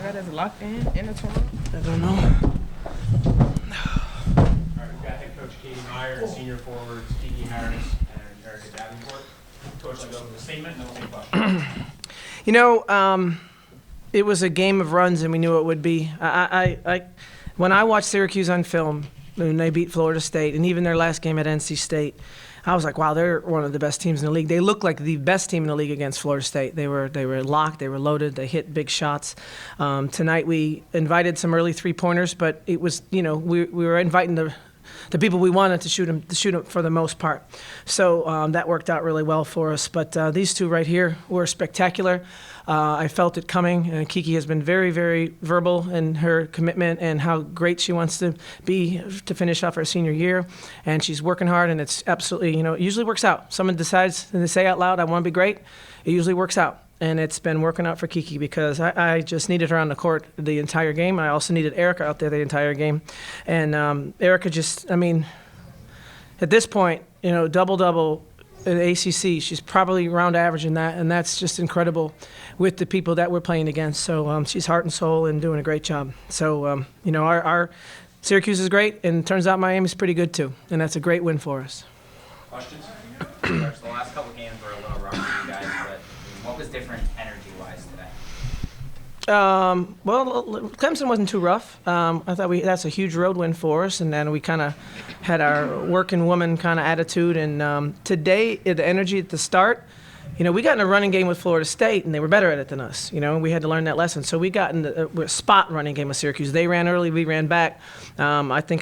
got us locked in the tournament? I don't know. All right, we've got head coach Katie Meyer and senior forwards Kiki Harris and Erica Davenport. Coach, I'll go with a statement and then we'll take questions. You know, it was a game of runs, and we knew it would be. When I watched Syracuse on film, when they beat Florida State, and even their last game at NC State, I was like, wow, they're one of the best teams in the league. They looked like the best team in the league against Florida State. They were locked, they were loaded, they hit big shots. Tonight we invited some early three-pointers, but it was, we were inviting the people we wanted to shoot them for the most part. So that worked out really well for us. But these two right here were spectacular. I felt it coming. Kiki has been very, very verbal in her commitment and how great she wants to be to finish off her senior year. And she's working hard, and it's absolutely, it usually works out. Someone decides to say out loud, I want to be great. It usually works out. And it's been working out for Kiki because I just needed her on the court the entire game. I also needed Erica out there the entire game. And Erica just, at this point, double-double in the ACC, she's probably around average in that, and that's just incredible with the people that we're playing against. So she's heart and soul and doing a great job. So, our Syracuse is great, and it turns out Miami's pretty good too, and that's a great win for us. Questions? The last couple games were a little rough for you guys, but what was different energy-wise today? Well, Clemson wasn't too rough. I thought that's a huge road win for us, and then we kind of had our working woman kind of attitude. And today, the energy at the start, we got in a running game with Florida State, and they were better at it than us. We had to learn that lesson. So we got in the spot running game with Syracuse. They ran early, we ran back. I think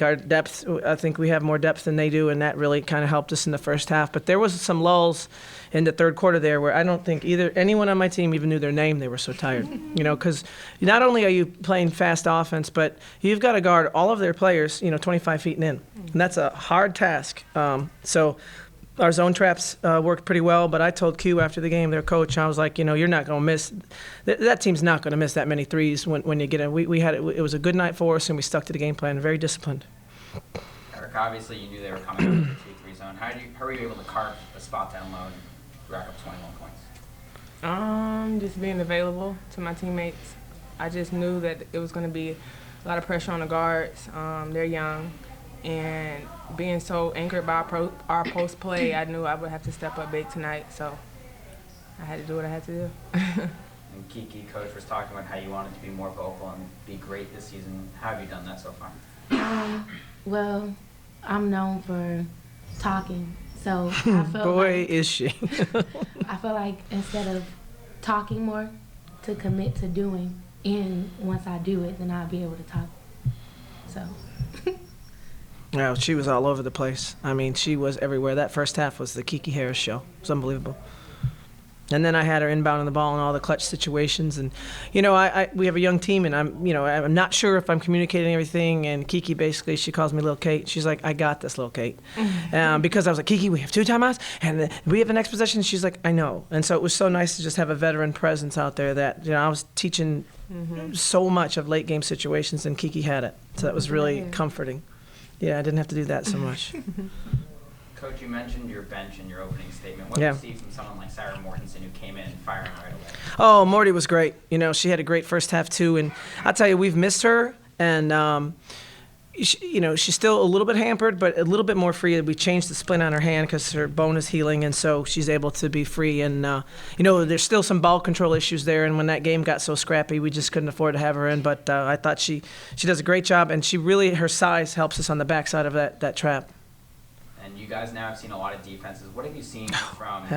we have more depth than they do, and that really kind of helped us in the first half. But there was some lulls in the third quarter there where I don't think anyone on my team even knew their name. They were so tired, because not only are you playing fast offense, but you've got to guard all of their players, 25 feet and in. And that's a hard task. So our zone traps worked pretty well, but I told Q after the game, their coach, I was like, you're not going to miss – that team's not going to miss that many threes when you get in. We had it was a good night for us, and we stuck to the game plan, very disciplined. Eric, obviously you knew they were coming out of the 2-3 zone. How were you able to carve a spot down low and rack up 21 points? Just being available to my teammates. I just knew that it was going to be a lot of pressure on the guards. They're young. And being so anchored by our post play, I knew I would have to step up big tonight. So I had to do what I had to do. And Kiki, coach was talking about how you wanted to be more vocal and be great this season. How have you done that so far? Well, I'm known for talking. So I felt Boy, is she. I feel like instead of talking more, to commit to doing. And once I do it, then I'll be able to talk. So. Yeah, she was all over the place. She was everywhere. That first half was the Kiki Harris show. It was unbelievable. And then I had her inbounding the ball in all the clutch situations. And, we have a young team, and I'm not sure if I'm communicating everything. And Kiki basically, she calls me Little Kate. She's like, I got this, Little Kate. Because I was like, Kiki, we have 2 timeouts, and we have the next possession. She's like, I know. And so it was so nice to just have a veteran presence out there that, I was teaching so much of late game situations, and Kiki had it. So that was really comforting. Yeah, I didn't have to do that so much. Coach, you mentioned your bench in your opening statement. What do you see from someone like Sarah Mortensen who came in firing right away? Oh, Morty was great. She had a great first half too, and I'll tell you, we've missed her, and she's still a little bit hampered, but a little bit more free. We changed the splint on her hand because her bone is healing, and so she's able to be free. And there's still some ball control issues there, and when that game got so scrappy, we just couldn't afford to have her in. But I thought she does a great job, and her size helps us on the backside of that trap. And you guys now have seen a lot of defenses. What have you seen from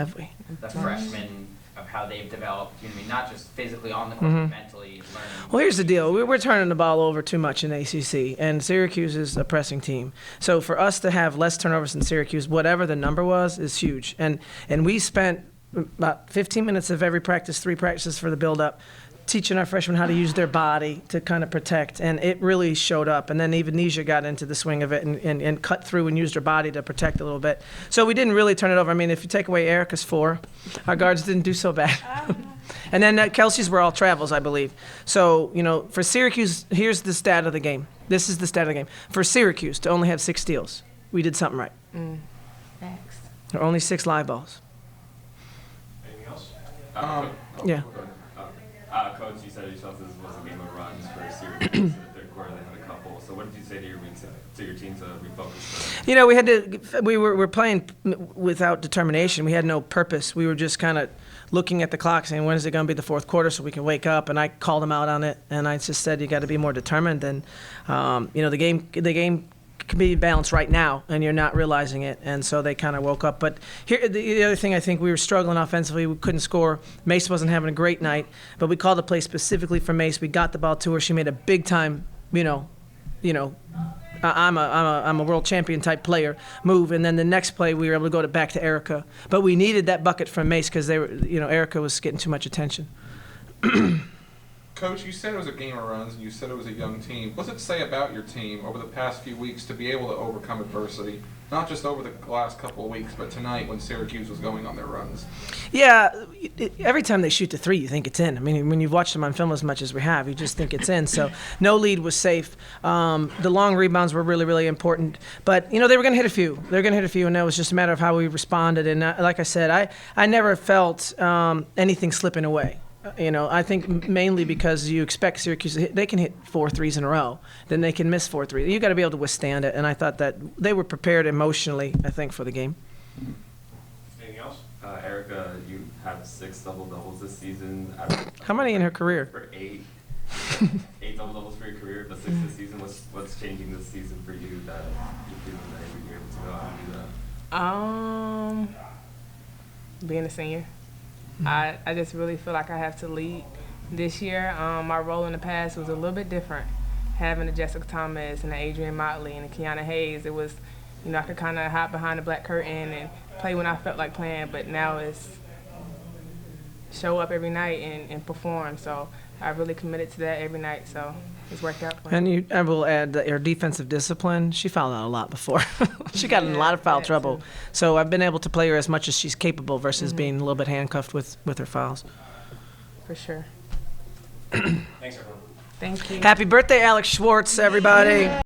the freshmen of how they've developed? Not just physically on the court, but mentally learning. Well, here's the deal. We're turning the ball over too much in ACC, and Syracuse is a pressing team. So for us to have less turnovers than Syracuse, whatever the number was, is huge. And we spent about 15 minutes of every practice, 3 practices for the build-up, teaching our freshmen how to use their body to kind of protect, and it really showed up. And then even Nisha got into the swing of it and cut through and used her body to protect a little bit. So we didn't really turn it over. If you take away Erica's 4, our guards didn't do so bad. And then Kelsey's were all travels, I believe. So, for Syracuse, here's the stat of the game. This is the stat of the game. For Syracuse to only have 6 steals, we did something right. Thanks. There are only 6 live balls. Anything else? Yeah. Coach, you said you felt this was a game of runs for Syracuse in the third quarter. They had a couple. So what did you say to your team to refocus? You know, we were playing without determination. We had no purpose. We were just kind of looking at the clock saying, when is it going to be the fourth quarter so we can wake up? And I called them out on it, and I just said, you got to be more determined. And, you know, the game can be balanced right now, and you're not realizing it. And so they kind of woke up. But here, the other thing, I think we were struggling offensively. We couldn't score. Mace wasn't having a great night, but we called the play specifically for Mace. We got the ball to her. She made a big time, you know, I'm a world champion type player move, and then the next play we were able to go back to Erica. But we needed that bucket from Mace because they were, you know, Erica was getting too much attention. Coach, you said it was a game of runs, and you said it was a young team. What does it say about your team over the past few weeks to be able to overcome adversity? Not just over the last couple of weeks, but tonight when Syracuse was going on their runs. Yeah, every time they shoot the three, you think it's in. I mean, when you've watched them on film as much as we have, you just think it's in. So no lead was safe. The long rebounds were really, really important. But, you know, they were going to hit a few. They were going to hit a few, and that was just a matter of how we responded. And like I said, I never felt anything slipping away. You know, I think mainly because you expect Syracuse to hit, they can hit 4 threes in a row, then they can miss 4 threes. You got to be able to withstand it, and I thought that they were prepared emotionally, I think, for the game. Anything else? Erica, you have 6 double-doubles this season. How many in her career? For 8. 8 double-doubles for your career, but 6 this season. What's changing this season for you that you feel that you're able to go out and do that? Being a senior. I just really feel like I have to lead this year. My role in the past was a little bit different. Having a Jessica Thomas and an Adrienne Motley and a Kiana Hayes, it was, you know, I could kind of hide behind the black curtain and play when I felt like playing, but now it's show up every night and perform. So I really committed to that every night, so it's worked out for me. And I will add that her defensive discipline, she fouled out a lot before. She got in a lot of foul trouble. So I've been able to play her as much as she's capable versus being a little bit handcuffed with her fouls. For sure. Thanks, everyone. Thank you. Happy birthday, Alex Schwartz, everybody.